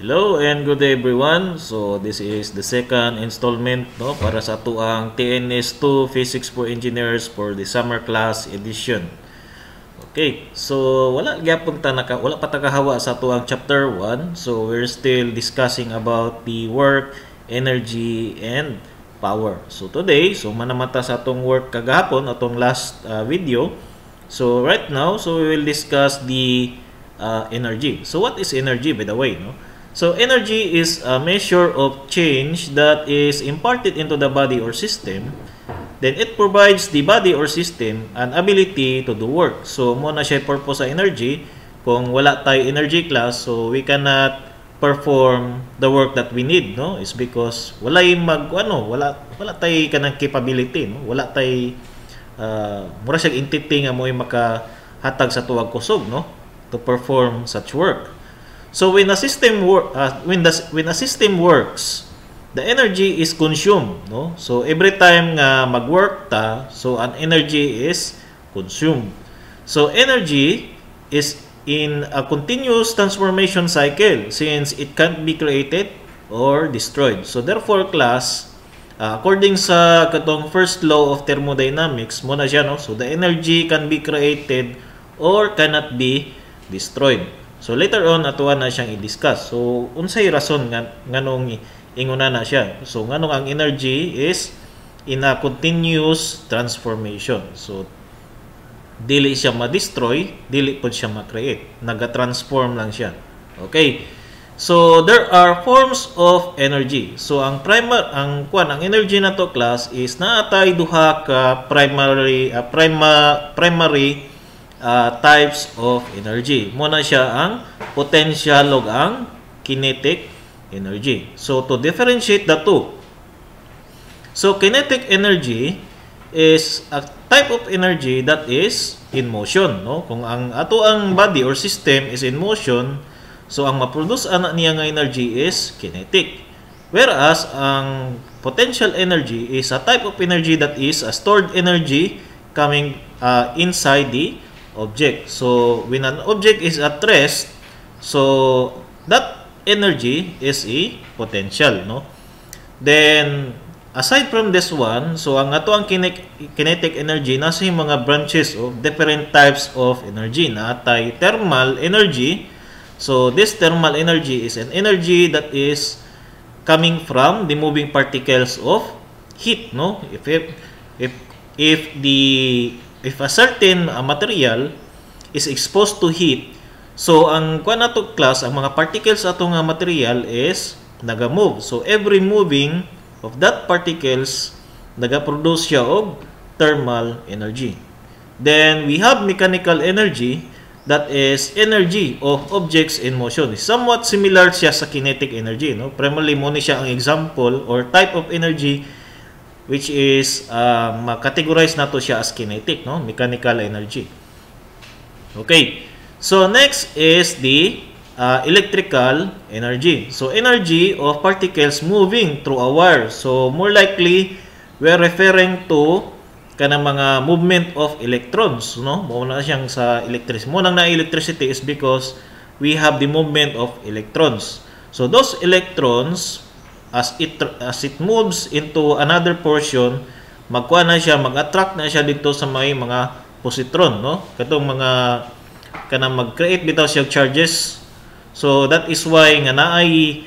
Hello and good day everyone. So this is the second installment para sa atuang TNS2 Physics for Engineers for the summer class edition. Okay, so wala pa tagahawa sa atuang chapter 1. So we're still discussing about the work, energy and power. So today, manamata sa atong work kagahapon atong last video. So right now, we will discuss the energy. So what is energy, by the way, no? So energy is a measure of change that is imparted into the body or system. Then it provides the body or system an ability to do work. So mo na siya purpose sa energy. Kung wala tayo energy class, so we cannot perform the work that we need, no? Is because wala tay kanang capability, no? Wala tay mura siya entity nga mo makahatag sa tuwag kusog, no? To perform such work. So when a system works, the energy is consumed, no? So every time nga mag-work ta, so an energy is consumed. So energy is in a continuous transformation cycle since it can't be created or destroyed. So therefore class, according sa katong first law of thermodynamics mo na siya, no? So the energy can be created or cannot be destroyed. So later on atuwa na siyang i-discuss. So unsay rason nganong inguna na siya. So nganong ang energy is in a continuous transformation. So dili siya ma-destroy, dili pod siya ma-create. Naga-transform lang siya. Okay. So there are forms of energy. So ang energy na to class is naatay duha ka primary types of energy. Muna siya ang potential ug ang kinetic energy. So to differentiate the two, so kinetic energy is a type of energy that is in motion, no? Kung ang ato ang body or system is in motion, so ang ma-produce ana niya nga energy is kinetic. Whereas ang potential energy is a type of energy that is a stored energy coming inside the object. So when an object is at rest, so that energy is a potential, no? Then aside from this one, so ang ato ang kinetic energy nasa yung mga branches of different types of energy. Naatay thermal energy. So this thermal energy is an energy that is coming from the moving particles of heat, no? If a certain material is exposed to heat, so ang nato class, ang mga particles atong material is naga-move. So every moving of that particles naga-produce siya og thermal energy. Then we have mechanical energy, that is energy of objects in motion. Somewhat similar siya sa kinetic energy, no? Primarily mo ni siya ang example or type of energy which is ma-categorize nato siya as kinetic, no? Mechanical energy. Okay. So next is the electrical energy. So energy of particles moving through a wire. So more likely we're referring to kanang mga movement of electrons, no? Mo na siyang sa electricity. Mo nang na electricity is because we have the movement of electrons. So those electrons, as it moves into another portion, mag-attract na siya dito sa mga positron, no? Katong mga kanang mag-create bitaw siya charges. So that is why nga naay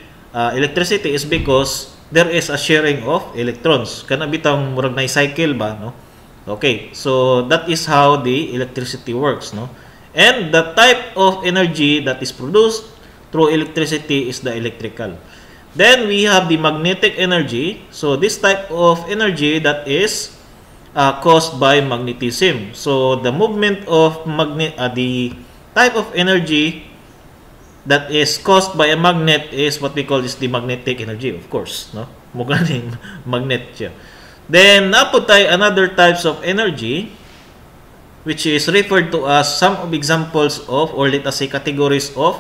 electricity is because there is a sharing of electrons. Kana bitang murag na cycle ba, no? Okay, so that is how the electricity works, no? And the type of energy that is produced through electricity is the electrical. Then we have the magnetic energy. So this type of energy that is caused by magnetism. So the movement of the type of energy that is caused by a magnet is what we call is the magnetic energy, of course, no? Muganing magnet siya. Then napod tayo another types of energy which is referred to as some of examples of, or let us say categories of,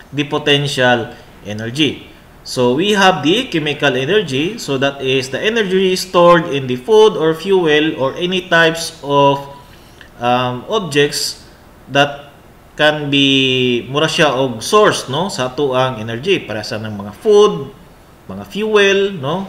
the potential energy. So we have the chemical energy. So that is the energy stored in the food or fuel or any types of objects that can be mura siya og source, no, sa ato ang energy para sa ng mga food, mga fuel, no.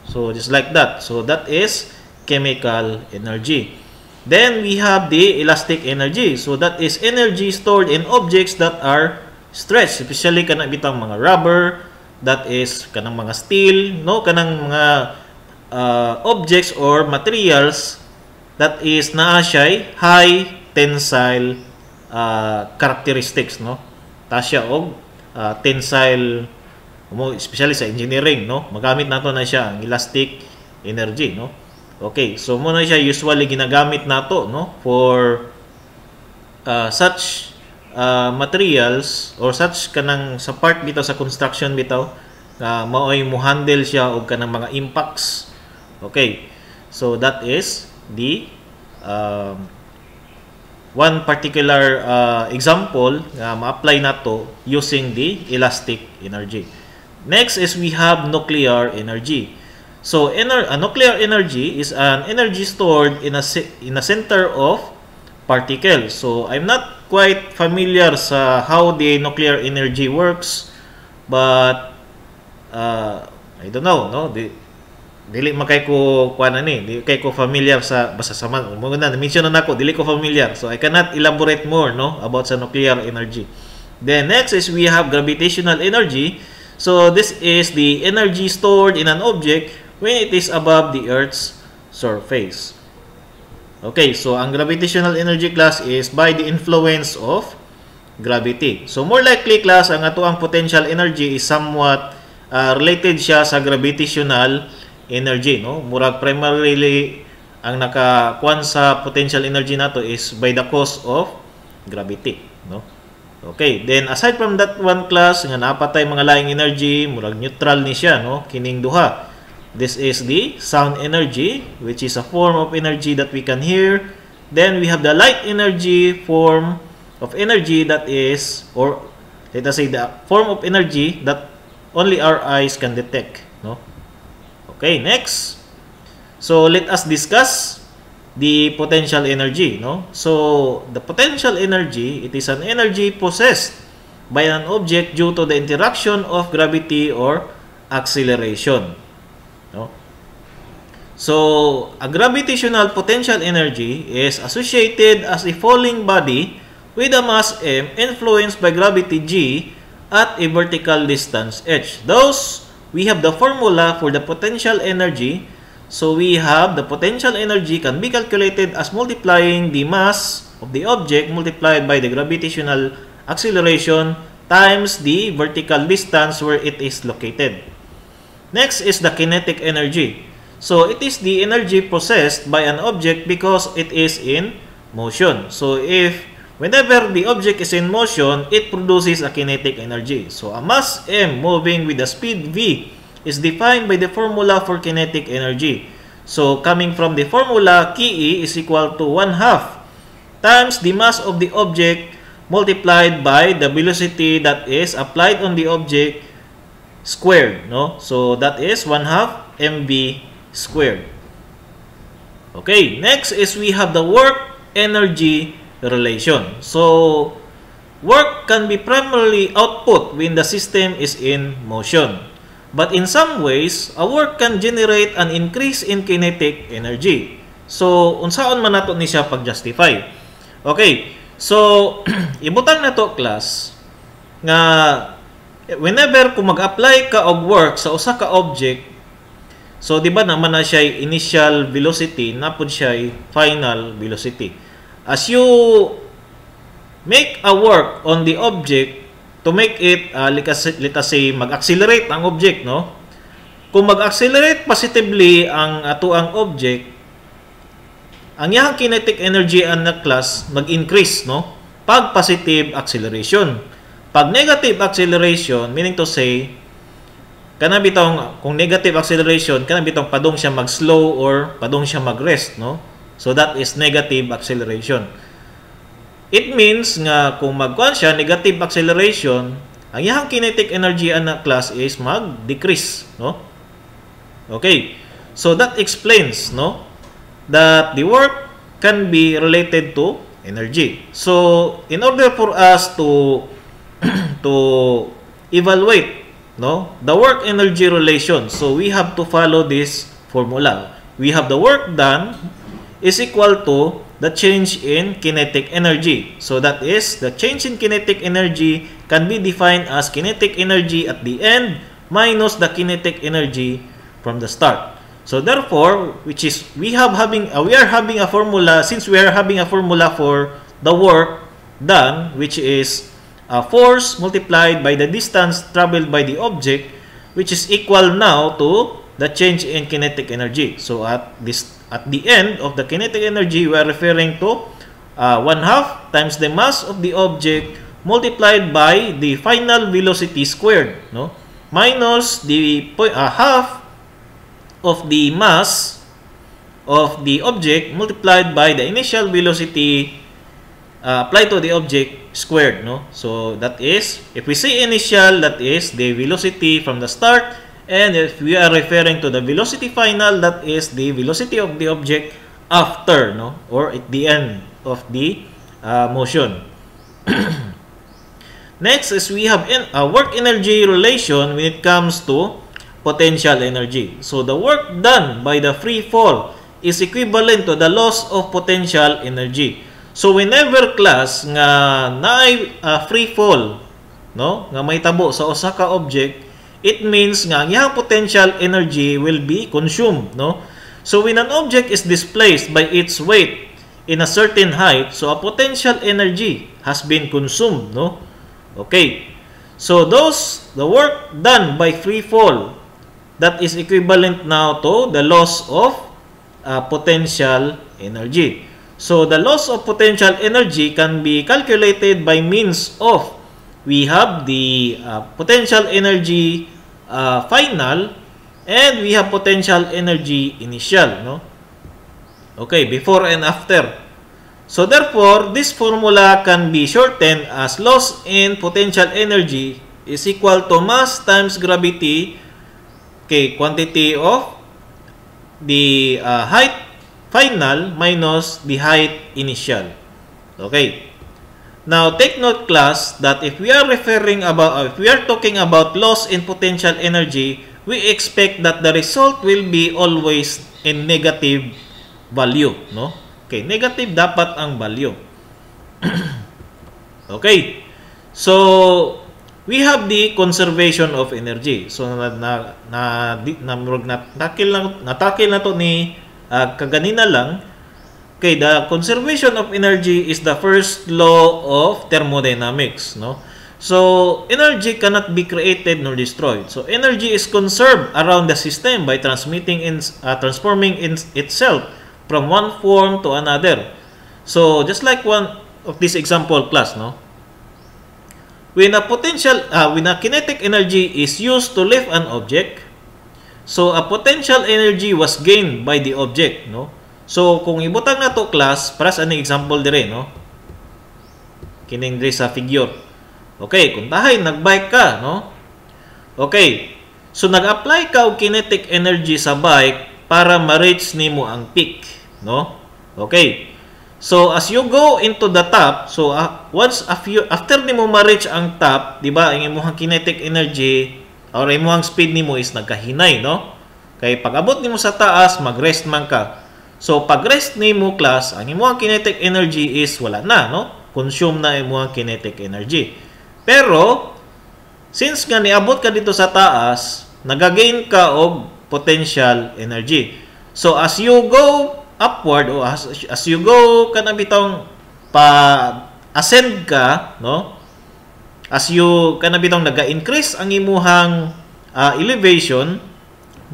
So just like that. So that is chemical energy. Then we have the elastic energy. So that is energy stored in objects that are stretched, especially kanang bitang mga rubber, that is kanang mga steel, no, kanang mga objects or materials that is naa siya high tensile characteristics, no. Ta siya og tensile mo, especially sa engineering, no. Magamit nato na siya ang elastic energy, no. Okay, so mo na siya usually ginagamit nato, no, for such materials or such kanang sa part bitaw sa construction bitaw maoy mo handle siya og kanang mga impacts. Okay, so that is the one particular example na ma-apply nato using the elastic energy. Next is we have nuclear energy. So nuclear energy is an energy stored in a center of particles. So I'm not quite familiar sa how the nuclear energy works, but I don't know, no, dili makay ko kuan ani, dili kay ko familiar sa basta sa mo na mention na nako, dili ko familiar, so I cannot elaborate more, no, about sa nuclear energy. Then next is we have gravitational energy. So this is the energy stored in an object when it is above the Earth's surface. Okay, so ang gravitational energy class is by the influence of gravity. So more likely class ang ato ang potential energy is somewhat related siya sa gravitational energy, no. Murag primarily ang nakakuan sa potential energy nato is by the cause of gravity, no. Okay, then aside from that one class nga napatay mga laing energy, murag neutral ni siya, no, kining duha. This is the sound energy, which is a form of energy that we can hear. Then we have the light energy, form of energy that is, or let us say the form of energy that only our eyes can detect, no. Okay, next. So let us discuss the potential energy, no. So the potential energy, it is an energy possessed by an object due to the interaction of gravity or acceleration, no. So a gravitational potential energy is associated as a falling body with a mass m influenced by gravity g at a vertical distance h. Thus we have the formula for the potential energy. So we have the potential energy can be calculated as multiplying the mass of the object multiplied by the gravitational acceleration times the vertical distance where it is located. Next is the kinetic energy. So it is the energy possessed by an object because it is in motion. So whenever the object is in motion, it produces a kinetic energy. So a mass m moving with a speed v is defined by the formula for kinetic energy. So coming from the formula, Ke is equal to 1/2 times the mass of the object multiplied by the velocity that is applied on the object squared, no? So that is 1/2 mv squared. Okay, next is we have the work energy relation. So work can be primarily output when the system is in motion. But in some ways, a work can generate an increase in kinetic energy. So, unsaon man nato ni siya pag-justify? Okay, so, ibutang na to class, nga whenever kung mag-apply ka og work sa usa ka object, so, di ba naman na siya initial velocity, napod siya final velocity. As you make a work on the object, to make it, let us say, mag-accelerate ang object, no? Kung mag-accelerate positively ang atuang object, ang iyang kinetic energy na class mag-increase, no? Pag positive acceleration. Pag negative acceleration, meaning to say, kana bitong, kung negative acceleration, kana bitong padong siya mag-slow or padong siya mag-rest, no? So that is negative acceleration. It means nga kung magkuan siya negative acceleration, ang iyang kinetic energy na class is mag-decrease, no? Okay. So that explains, no, that the work can be related to energy. So in order for us to to evaluate, no, the work energy relation, so we have to follow this formula. We have the work done is equal to the change in kinetic energy. So that is, the change in kinetic energy can be defined as kinetic energy at the end minus the kinetic energy from the start. So therefore, which is we are having a formula, since we are having a formula for the work done, which is force multiplied by the distance traveled by the object, which is equal now to the change in kinetic energy. So at the end of the kinetic energy, we are referring to 1/2 times the mass of the object multiplied by the final velocity squared, no, minus the half of the mass of the object multiplied by the initial velocity applied to the object squared, no. So that is, if we say initial, that is the velocity from the start, and if we are referring to the velocity final, that is the velocity of the object after, no, or at the end of the motion. Next is we have a work energy relation when it comes to potential energy. So the work done by the free fall is equivalent to the loss of potential energy. So whenever class nga naay free fall, no, nga may tabo sa usa ka object, it means nga ang iyang potential energy will be consumed, no. So when an object is displaced by its weight in a certain height, so a potential energy has been consumed, no. Okay. So the work done by free fall, that is equivalent now to the loss of potential energy. So the loss of potential energy can be calculated by means of, we have the potential energy final, and we have potential energy initial, no. Okay, before and after. So therefore, this formula can be shortened as loss in potential energy is equal to mass times gravity, okay, quantity of the height final minus the height initial. Okay. Now take note, class, that if we are talking about loss in potential energy, we expect that the result will be always in negative value, no? Okay, negative dapat ang value. Okay. So we have the conservation of energy. So natakil na to ni kaganina lang. Okay, the conservation of energy is the first law of thermodynamics, no. So energy cannot be created nor destroyed. So energy is conserved around the system by transforming itself from one form to another. So just like one of this example, class, no. When a kinetic energy is used to lift an object, so a potential energy was gained by the object, no. So kung ibutang na to, class, para sa aning example dire, no. Kining dire sa figure. Okay, kung tahay nagbike ka, no. Okay. So nag-apply ka og kinetic energy sa bike para ma-reach nimo ang peak, no. Okay. So as you go into the top, so after nimo ma-reach ang top, di ba, ang imong kinetic energy or imong speed nimo is nagkahinay, no? Kay pag abot nimo sa taas, mag-rest man ka. So pag rest nimo, class, ang imong kinetic energy is wala na, no? Consume na imong kinetic energy. Pero since nga niabot ka dito sa taas, nagagain ka og potential energy. So as you go upward, o as you go kanang bitong pa-ascend ka, no? As you kanang bitong naga-increase ang imuhang elevation,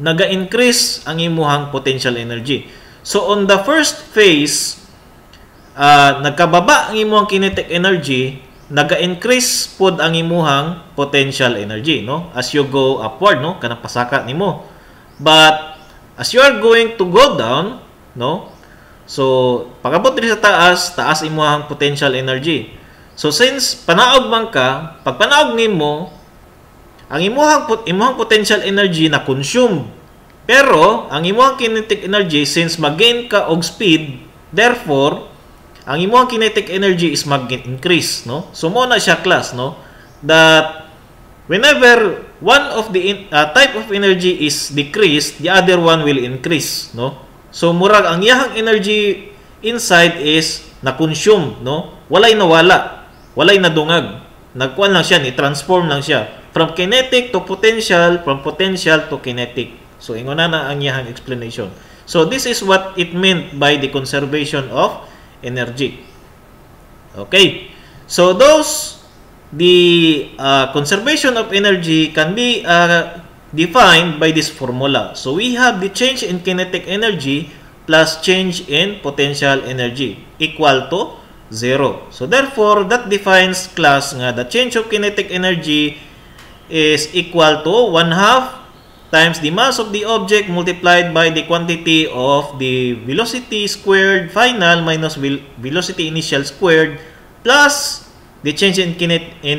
naga-increase ang imuhang potential energy. So on the first phase, nagkababa ang imuhang kinetic energy, naga-increase pod ang imuhang potential energy, no? As you go upward, no? Kanang pasaka nimo. But as you are going to go down, no? So pag-abot diri sa taas imuhang potential energy. So since panaog man ka, pag panaog nimo, ang imuhang potential energy na consume. Pero ang imuhang kinetic energy, since mag-gain ka og speed, therefore ang imong kinetic energy is mag-increase, no? So mo na siya class, no, that whenever one of the type of energy is decreased, the other one will increase, no? So murag ang iyang energy inside is na-consume, no? Walay nawala, walay nadungag. Nagkuan lang siya, ni-transform lang siya from kinetic to potential, from potential to kinetic. So inguna na ang iyang explanation. So this is what it meant by the conservation of energy. Okay. So the conservation of energy can be defined by this formula. So we have the change in kinetic energy plus change in potential energy equal to 0. So therefore, that defines class nga the change of kinetic energy is equal to 1/2 times the mass of the object multiplied by the quantity of the velocity squared final minus velocity initial squared plus the change in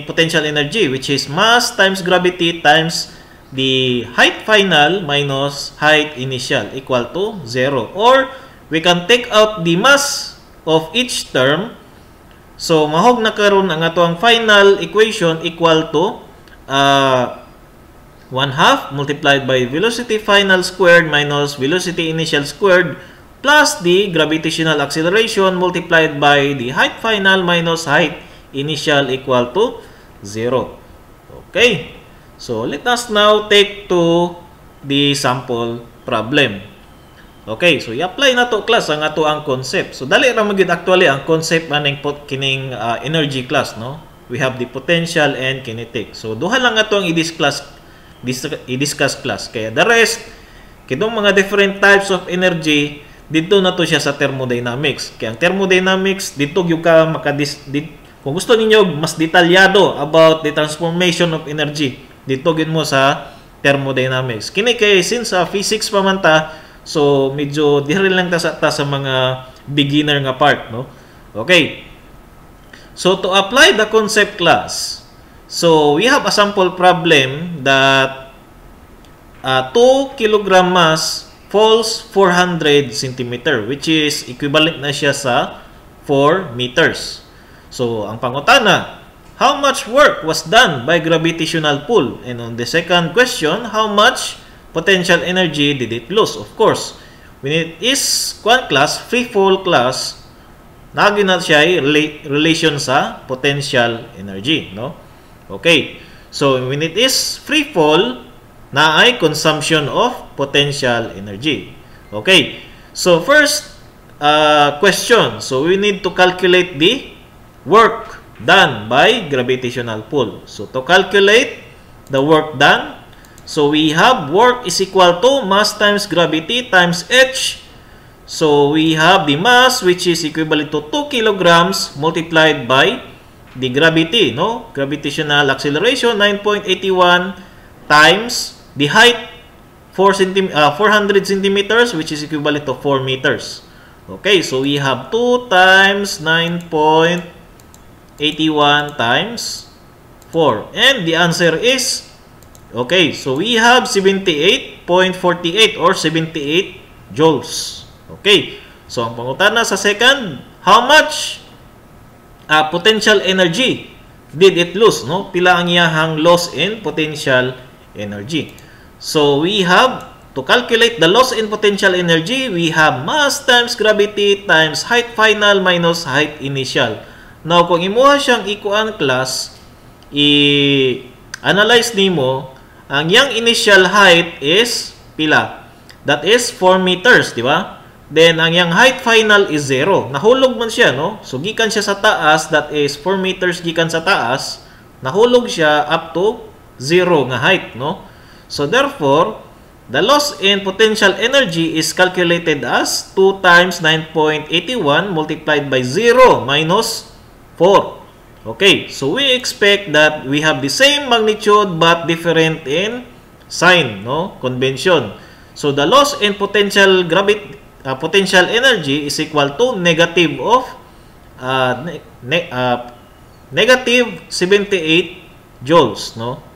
potential energy, which is mass times gravity times the height final minus height initial equal to 0. Or we can take out the mass of each term. So mahog na karon ang ato ang final equation equal to 1/2 multiplied by velocity final squared minus velocity initial squared plus the gravitational acceleration multiplied by the height final minus height initial equal to 0. Okay. So let us now take to the sample problem. Okay, so i-apply na to class ang ato ang concept. So dali ra magyud actually ang concept maning kining energy class, no? We have the potential and kinetic. So duha lang ato ang i-discuss class. Kaya the rest kitong mga different types of energy dito na to siya sa thermodynamics. Kaya ang thermodynamics dito gyud ka kung gusto ninyo mas detalyado about the transformation of energy, dito gyud mo sa thermodynamics. Kini kay since physics pa man ta, so medyo dihil lang ta sa mga beginner nga part, no? Okay. So to apply the concept class, so we have a sample problem that 2 kg mass falls 400 cm, which is equivalent na siya sa 4 meters. So ang pangutana, how much work was done by gravitational pull? And on the second question, how much potential energy did it lose? Of course, when it is quant class, free fall class, naging na siya relation sa potential energy, no? Okay. So when it is free fall, na ay consumption of potential energy. Okay. So first question. So we need to calculate the work done by gravitational pull. So to calculate the work done, so we have work is equal to mass times gravity times h. So we have the mass, which is equivalent to 2 kilograms multiplied by the gravity, no? Gravitational acceleration 9.81 times the height 400 centimeters, which is equivalent to 4 meters. Okay, so we have 2 times 9.81 times 4. And the answer is, okay, so we have 78.48 or 78 joules. Okay, so ang pangutana sa second, how much potential energy did it lose, no? Pila ang iyahang loss in potential energy. So we have to calculate the loss in potential energy, we have mass times gravity times height final minus height initial. Now kung imuha siyang ikuan class, i-analyze nimo, ang yang initial height is pila? That is 4 meters, di ba? Then ang yang height final is 0. Nahulog man siya, no? So gikan siya sa taas, that is 4 meters gikan sa taas, nahulog siya up to 0 nga height, no? So therefore, the loss in potential energy is calculated as 2 times 9.81 multiplied by 0 minus 4. Okay, so we expect that we have the same magnitude but different in sign, no? Convention. So the loss in potential potential energy is equal to negative of negative 78 joules, no?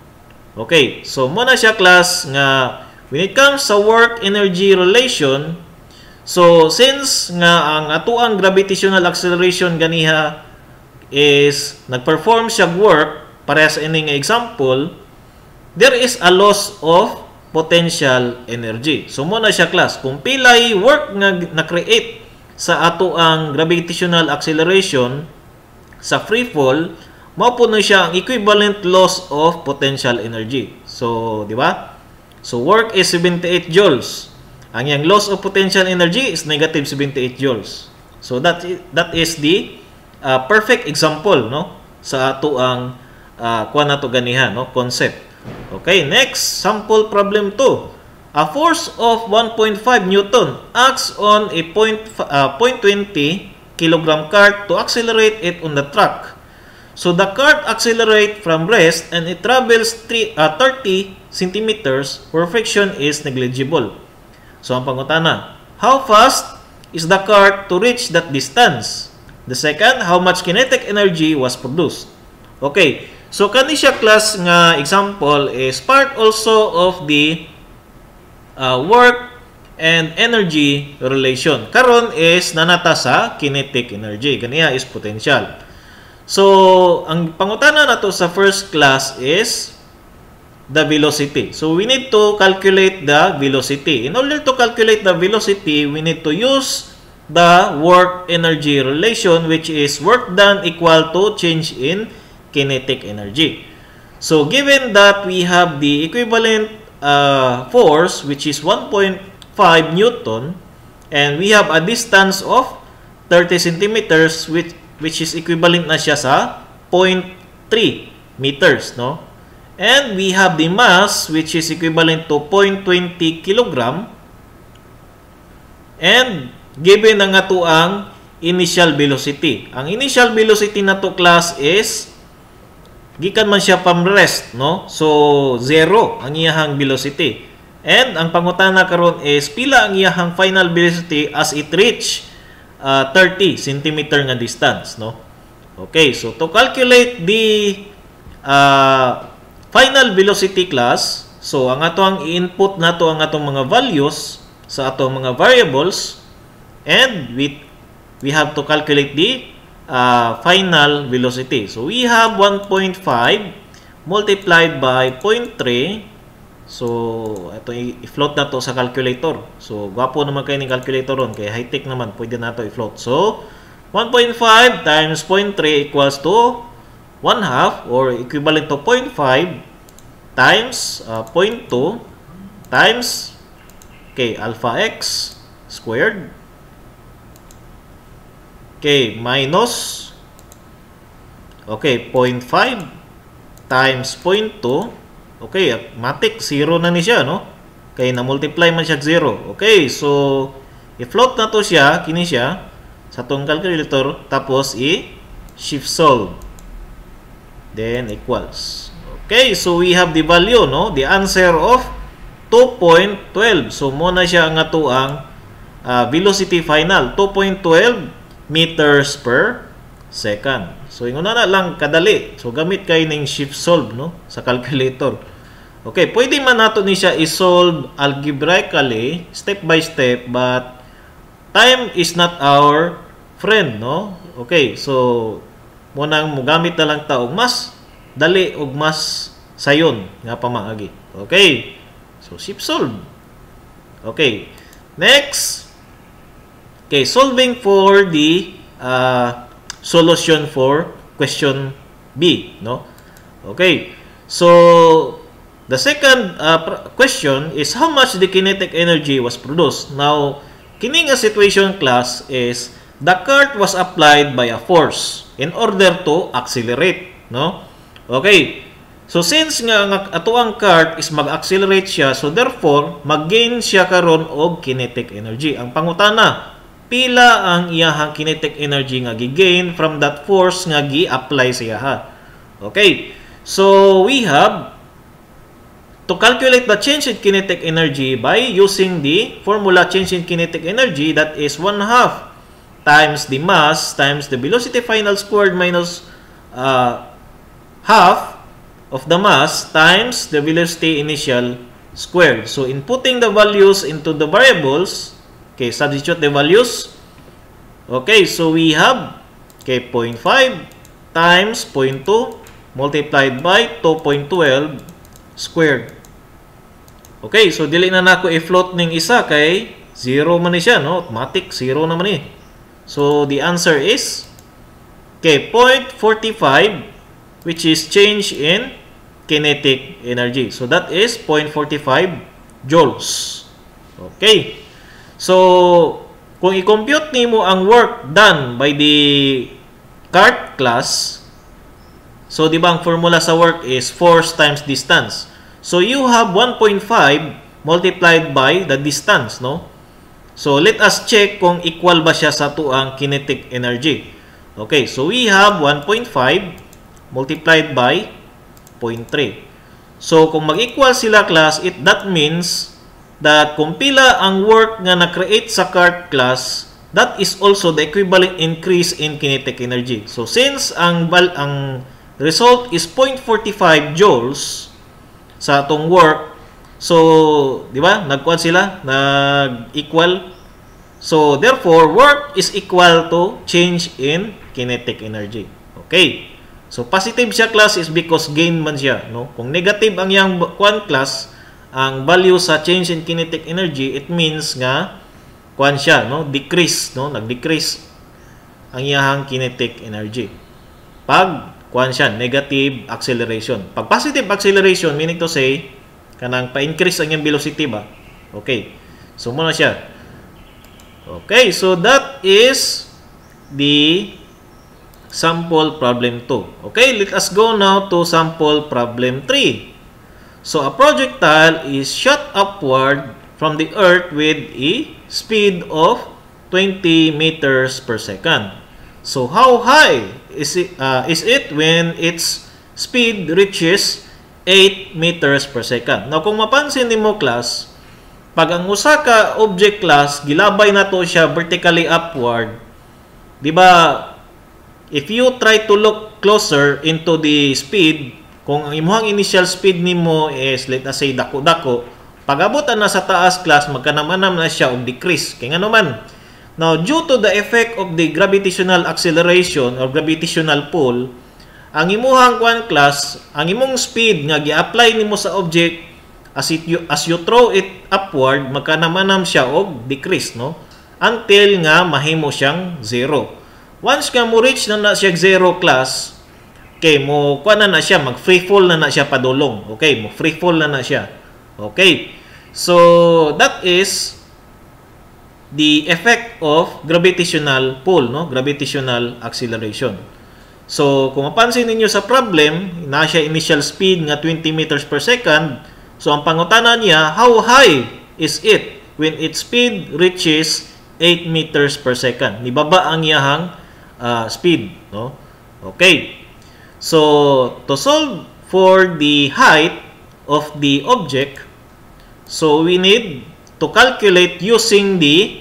Okay, so muna siya class nga when it comes sa work energy relation, So since nga ang atuang gravitational acceleration ganiha is nagperform siya work para sa ining example, there is a loss of potential energy. So mo na siya class, kung pilay work nga na-create sa atuang gravitational acceleration sa free fall, mao po na siya ang equivalent loss of potential energy. So, di ba? So work is 78 joules. Ang yang loss of potential energy is negative 78 joules. So that is the perfect example, no, sa ato ang kuha na to ganiha, no, concept. Okay, next sample problem 2. A force of 1.5 Newton acts on a 0.20 kilogram cart to accelerate it on the track. So the cart accelerates from rest and it travels 30 centimeters where friction is negligible. So ang pangutana, how fast is the cart to reach that distance? The second, how much kinetic energy was produced? Okay, so kani siya class nga example is part also of the work and energy relation. Karon is nanata sa kinetic energy. Kaniya is potential. So, ang pangutana nato sa first class is the velocity. So, we need to calculate the velocity. In order to calculate the velocity, we need to use the work-energy relation, which is work done equal to change in kinetic energy. So, given that we have the equivalent force, which is 1.5 Newton, and we have a distance of 30 centimeters, which is equivalent na siya sa 0.3 meters, no? And we have the mass, which is equivalent to 0.20 kilogram. And given ang ato ang initial velocity. Ang initial velocity na to class is gikan man siya from rest, no? So 0 ang iyahang velocity. And ang pangutana karon is pila ang iyahang final velocity as it reach 30 cm nga distance, no? Okay, so to calculate the final velocity class, so ang ato ang i-input nato ang atong mga values sa atong mga variables, and we have to calculate the final velocity. So we have 1.5 multiplied by 0.3. So ito i-float na to sa calculator. So gwapo naman kayo ng calculator ron, kaya high-tech naman, pwede na to i-float. So 1.5 times 0.3 equals to 1/2 or equivalent to 0.5 times 0.2 times alpha x squared minus 0.5 times 0.2. Matik 0 na ni siya, no? Na-multiply man siya 0. Okay, so i-float na to siya, kini siya sa tong calculator, tapos i-shift solve. Then equals. Okay, so we have the value, no? The answer of 2.12. So mo na siya ang ato ang velocity final, 2.12 meters per second. So ingon na lang kadali. So gamit kay ning shift solve, no, sa calculator. Okay, pwede man nato ni siya i-solve algebraically step by step, but time is not our friend, no? Okay, so mo nang mogamit na lang ta og mas dali og mas sayon nga pamaagi. Okay, so shift solve. Okay, next. Okay, solving for the solution for question B, no? Okay, so the second question is how much the kinetic energy was produced. Now, kining a situation class is the cart was applied by a force in order to accelerate, no? Okay, so since nga ato ang cart is mag-accelerate siya, so therefore mag-gain siya karon og kinetic energy. Ang pangutana, pila ang iyahang kinetic energy nga gi-gain from that force nga gi-apply sa iyaha. Okay, so we have to calculate the change in kinetic energy by using the formula change in kinetic energy, that is 1/2 times the mass times the velocity final squared minus half of the mass times the velocity initial squared. So inputting the values into the variables, Okay, substitute the values. Okay, so we have 0.5 times 0.2 multiplied by 2.12 squared. Okay, so dili na nako i-float ning isa kay 0 man ni siya, no? Automatic 0 naman ni. So the answer is 0.45, which is change in kinetic energy. So that is 0.45 joules. Okay. So kung i-compute nimo ang work done by the CART class, so di ba ang formula sa work is force times distance. So you have 1.5 multiplied by the distance, no? So let us check kung equal ba siya sa tuang kinetic energy. Okay, so we have 1.5 multiplied by 0.3. So kung mag-equal sila class, that means that kung pila ang work nga na-create sa CART class, that is also the equivalent increase in kinetic energy. So since ang result is 0.45 joules sa atong work, so di ba nagkuan sila, nag-equal. So therefore work is equal to change in kinetic energy. Okay, so positive siya class is because gain man siya, no? Kung negative ang yang kuan class, ang value sa change in kinetic energy, it means nga kuan siya, no? Decrease, no? Nag-decrease ang iyang kinetic energy pag kuan siya, negative acceleration. Pag positive acceleration, meaning to say kanang pa-increase ang iyang velocity ba? Okay, so muna siya. Okay, so that is the sample problem 2. Okay, let us go now to sample problem 3. So a projectile is shot upward from the earth with a speed of 20 meters per second. So how high is it when its speed reaches 8 meters per second? Now kung mapansin nimo class, pag ang usa ka object class gilabay na to siya vertically upward, di ba? If you try to look closer into the speed, kung ang imong initial speed nimo is let us say dako-dako, pag-abutan na sa taas class magkanamanam na siya og decrease. Kaya nga naman, now due to the effect of the gravitational acceleration or gravitational pull, ang imong kuan class, ang imong speed nga gi-apply nimo sa object as you throw it upward, magkanamanam siya og decrease, no? Until nga mahimo siyang 0. Once nga mo reach na siya 0 class, okay, mo kuan na siya, mag free fall na siya padulong. Okay, mo free fall na siya. Okay. So that is the effect of gravitational pull, no? Gravitational acceleration. So kung mapansin ninyo sa problem, na siya initial speed nga 20 meters per second. So ang pangutana niya, how high is it when its speed reaches 8 meters per second? Nibaba ang iyahang speed, no? Okay. So to solve for the height of the object, so we need to calculate using the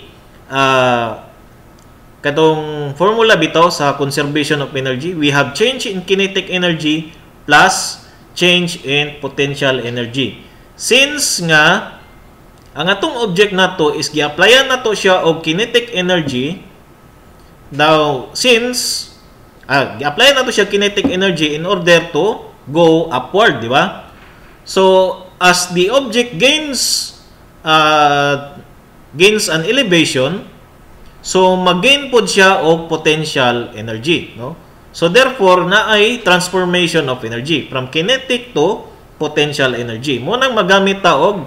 katong formula bitaw sa conservation of energy. We have change in kinetic energy plus change in potential energy. Since nga ang atong object nato is gi-applyan nato siya og kinetic energy, now since gi-applyan nato siya kinetic energy in order to go upward, di ba? So as the object gains an elevation, so mag-gain pod siya og potential energy, no? So therefore naay transformation of energy from kinetic to potential energy. Mo nang magamit ta og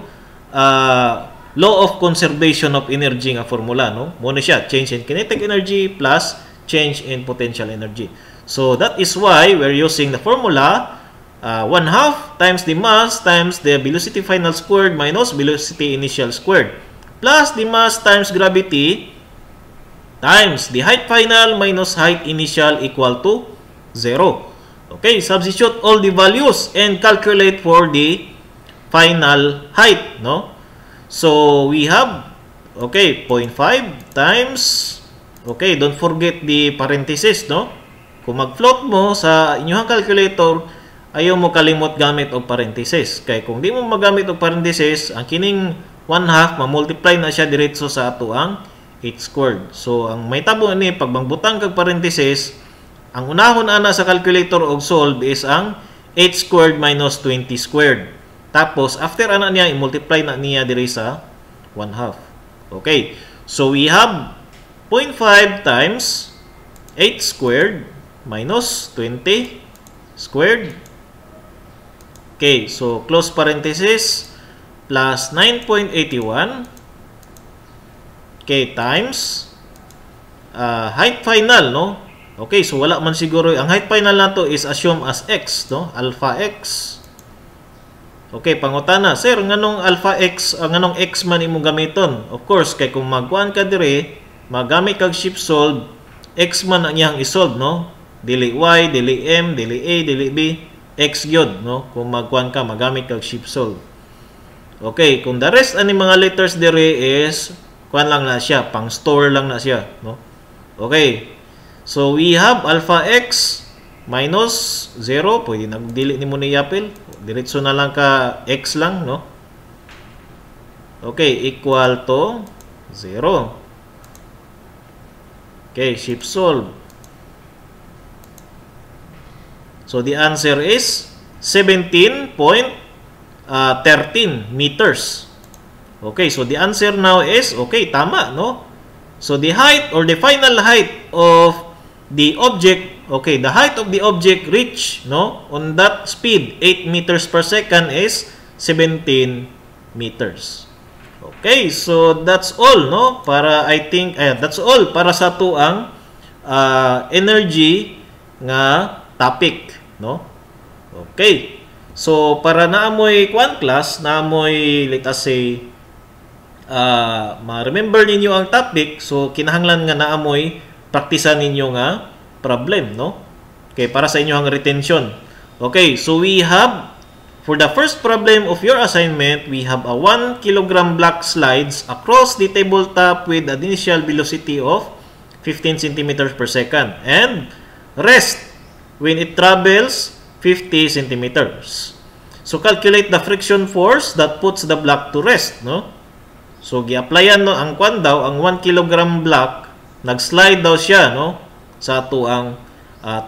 law of conservation of energy nga formula, no? Mo na siya, change in kinetic energy plus change in potential energy. So that is why we're using the formula 1/2 times the mass times the velocity final squared minus velocity initial squared plus the mass times gravity times the height final minus height initial equal to 0. Okay, substitute all the values and calculate for the final height, no? So we have, okay, 0.5 times, okay, don't forget the parenthesis, no? Kung mag-float mo sa inyong calculator, ayaw mo kalimot gamit og parenthesis. Kaya kung di mo magamit og parenthesis, ang kining 1/2 ma-multiply na siya diretso sa ato ang h squared. So ang may tabo ni pag mangbutang kag parenthesis, ang unahon ana sa calculator og solve is ang h squared minus 20 squared. Tapos after ana niya i-multiply na niya diri sa 1/2. Okay. So we have 0.5 times h squared minus 20 squared. Okay, so close parenthesis plus 9.81 okay times height final, no? Okay, so wala man siguro ang height final nato is assume as x, no? Alpha x. Okay, pangutana, sir, nganong alpha x, nganong x man imong gamiton? Of course, kay kung magkuan ka dire, magamit kag shift solve, x man ang iyang isolve, no? Dili y, dili m, dili a, dili b, x gyud, no? Kung magkuan ka, magamit kag shift solve. Okay, kung the rest ani mga letters dire is kuan lang na siya, pang store lang na siya, no? Okay. So we have alpha x minus 0, pwede na dili ni mo ni yapil. Diretso na lang ka x lang, no? Okay, equal to 0. Okay, shift solve. So the answer is 17.13 meters. Okay, so the answer now is, okay, tama, no? So the height or the final height of the object, okay, the height of the object reached, no, on that speed, 8 meters per second is 17 meters. Okay, so that's all, no? Para, I think, that's all para sa to ang energy nga topic, no? Okay. So, para naamoy kwan class, naamoy, let us say, ma-remember ninyo ang topic, so kinahanglan nga naamoy praktisan ninyo nga problem, no? Okay, para sa inyo ang retention. Okay, so we have, for the first problem of your assignment, we have a 1 kilogram block slides across the tabletop with an initial velocity of 15 centimeters per second and rest when it travels 50 centimeters. So calculate the friction force that puts the block to rest, no? So gi-applyan no ang kwan daw ang 1 kilogram block, nag-slide daw siya, no, sa ato ang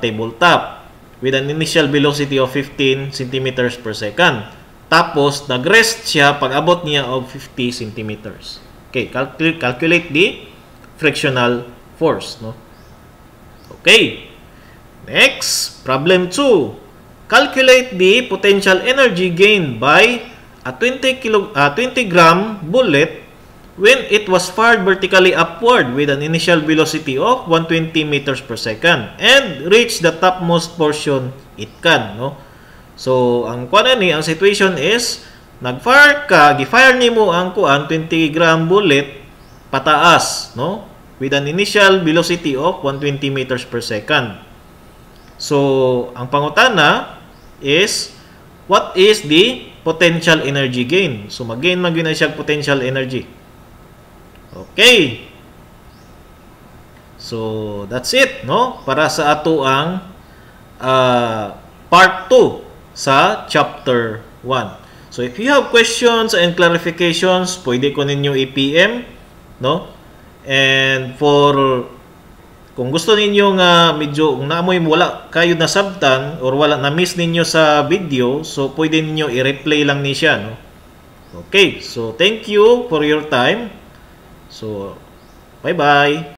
tabletop with an initial velocity of 15 centimeters per second. Tapos nag-rest siya pag abot niya of 50 centimeters. Okay, calculate the frictional force, no? Okay. Next, problem 2. Calculate the potential energy gained by a 20 gram bullet when it was fired vertically upward with an initial velocity of 120 meters per second and reach the topmost portion it can, no? So ang kuan ni, ang situation is nag-fire ka, gi-fire nimo ang kuan 20 gram bullet pataas, no, with an initial velocity of 120 meters per second. So ang pangutana is what is the potential energy gain? So mag-gain man gyud na siya potential energy. Okay. So that's it, no? Para sa ato ang part 2 sa chapter 1. So if you have questions and clarifications, pwede ko ninyo i-PM, no? And for kung gusto ninyo nga medyo naamoy wala kayo na sabtan or wala na miss ninyo sa video, so pwede ninyo i-replay lang ni siya, no? Okay, so thank you for your time. So bye-bye.